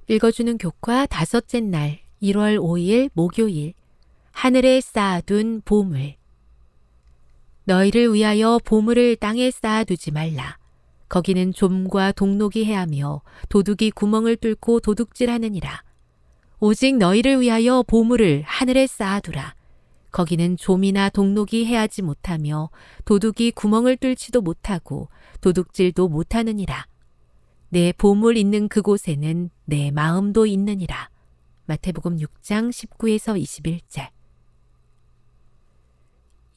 읽어주는 교과 다섯째 날 1월 5일 목요일. 하늘에 쌓아둔 보물. 너희를 위하여 보물을 땅에 쌓아두지 말라. 거기는 좀과 동록이 해하며 도둑이 구멍을 뚫고 도둑질하느니라. 오직 너희를 위하여 보물을 하늘에 쌓아두라. 거기는 좀이나 동록이 해하지 못하며 도둑이 구멍을 뚫지도 못하고 도둑질도 못하느니라. 내 보물 있는 그곳에는 내 마음도 있느니라. 마태복음 6장 19에서 21절.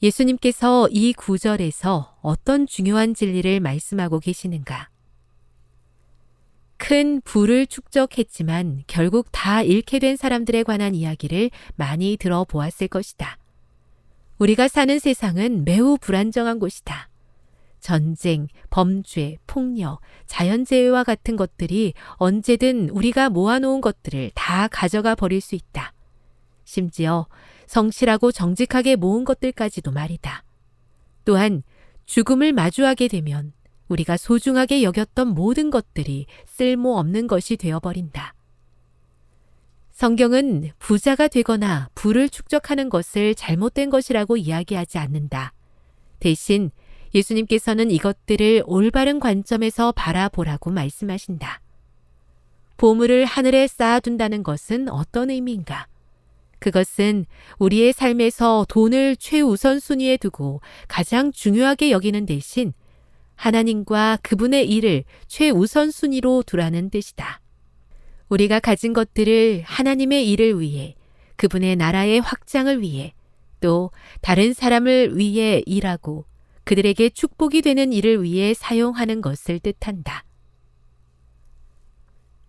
예수님께서 이 구절에서 어떤 중요한 진리를 말씀하고 계시는가? 큰 부를 축적했지만 결국 다 잃게 된 사람들에 관한 이야기를 많이 들어보았을 것이다. 우리가 사는 세상은 매우 불안정한 곳이다. 전쟁, 범죄, 폭력, 자연재해와 같은 것들이 언제든 우리가 모아놓은 것들을 다 가져가 버릴 수 있다. 심지어 성실하고 정직하게 모은 것들까지도 말이다. 또한 죽음을 마주하게 되면 우리가 소중하게 여겼던 모든 것들이 쓸모없는 것이 되어버린다. 성경은 부자가 되거나 부를 축적하는 것을 잘못된 것이라고 이야기하지 않는다. 대신 예수님께서는 이것들을 올바른 관점에서 바라보라고 말씀하신다. 보물을 하늘에 쌓아둔다는 것은 어떤 의미인가? 그것은 우리의 삶에서 돈을 최우선순위에 두고 가장 중요하게 여기는 대신 하나님과 그분의 일을 최우선순위로 두라는 뜻이다. 우리가 가진 것들을 하나님의 일을 위해, 그분의 나라의 확장을 위해, 또 다른 사람을 위해 일하고 그들에게 축복이 되는 일을 위해 사용하는 것을 뜻한다.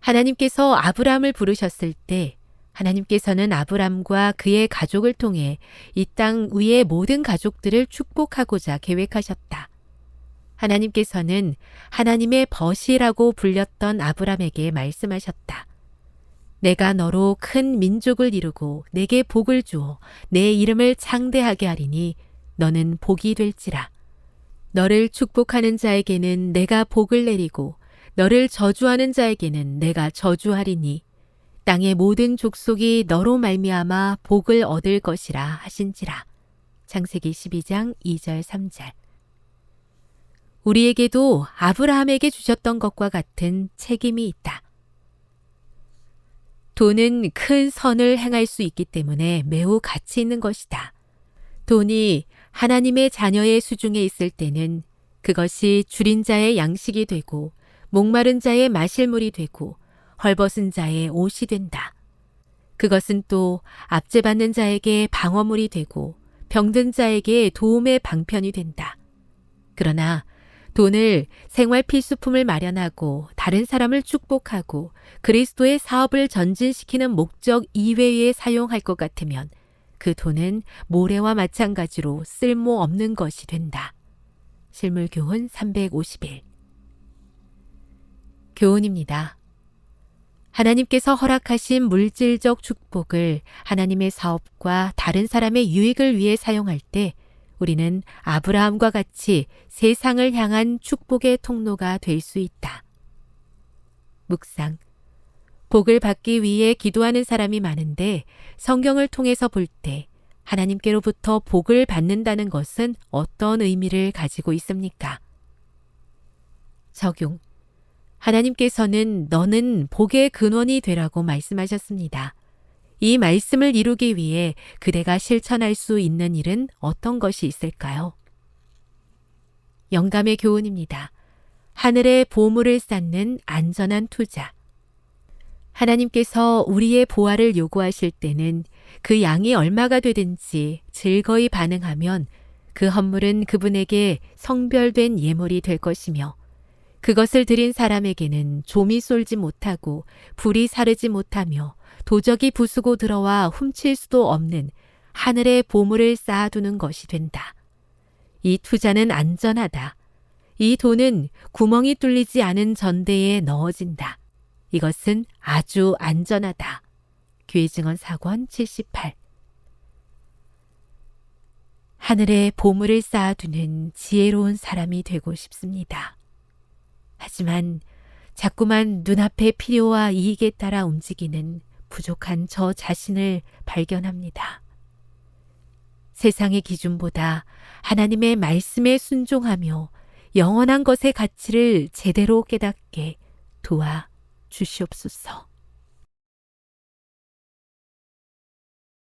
하나님께서 아브라함을 부르셨을 때 하나님께서는 아브람과 그의 가족을 통해 이 땅 위의 모든 가족들을 축복하고자 계획하셨다. 하나님께서는 하나님의 벗이라고 불렸던 아브람에게 말씀하셨다. 내가 너로 큰 민족을 이루고 내게 복을 주어 내 이름을 창대하게 하리니 너는 복이 될지라. 너를 축복하는 자에게는 내가 복을 내리고 너를 저주하는 자에게는 내가 저주하리니 땅의 모든 족속이 너로 말미암아 복을 얻을 것이라 하신지라. 창세기 12장 2절 3절. 우리에게도 아브라함에게 주셨던 것과 같은 책임이 있다. 돈은 큰 선을 행할 수 있기 때문에 매우 가치 있는 것이다. 돈이 하나님의 자녀의 수중에 있을 때는 그것이 줄인 자의 양식이 되고 목마른 자의 마실 물이 되고 헐벗은 자의 옷이 된다. 그것은 또 압제받는 자에게 방어물이 되고 병든 자에게 도움의 방편이 된다. 그러나 돈을 생활 필수품을 마련하고 다른 사람을 축복하고 그리스도의 사업을 전진시키는 목적 이외에 사용할 것 같으면 그 돈은 모래와 마찬가지로 쓸모없는 것이 된다. 실물교훈 351. 교훈입니다. 하나님께서 허락하신 물질적 축복을 하나님의 사업과 다른 사람의 유익을 위해 사용할 때 우리는 아브라함과 같이 세상을 향한 축복의 통로가 될 수 있다. 묵상. 복을 받기 위해 기도하는 사람이 많은데 성경을 통해서 볼 때 하나님께로부터 복을 받는다는 것은 어떤 의미를 가지고 있습니까? 적용. 하나님께서는 너는 복의 근원이 되라고 말씀하셨습니다. 이 말씀을 이루기 위해 그대가 실천할 수 있는 일은 어떤 것이 있을까요? 영감의 교훈입니다. 하늘의 보물을 쌓는 안전한 투자. 하나님께서 우리의 보화를 요구하실 때는 그 양이 얼마가 되든지 즐거이 반응하면 그 헌물은 그분에게 성별된 예물이 될 것이며 그것을 드린 사람에게는 좀이 쏠지 못하고 불이 사르지 못하며 도적이 부수고 들어와 훔칠 수도 없는 하늘의 보물을 쌓아두는 것이 된다. 이 투자는 안전하다. 이 돈은 구멍이 뚫리지 않은 전대에 넣어진다. 이것은 아주 안전하다. 교회증언 4권 78. 하늘에 보물을 쌓아두는 지혜로운 사람이 되고 싶습니다. 하지만 자꾸만 눈앞의 필요와 이익에 따라 움직이는 부족한 저 자신을 발견합니다. 세상의 기준보다 하나님의 말씀에 순종하며 영원한 것의 가치를 제대로 깨닫게 도와 주시옵소서.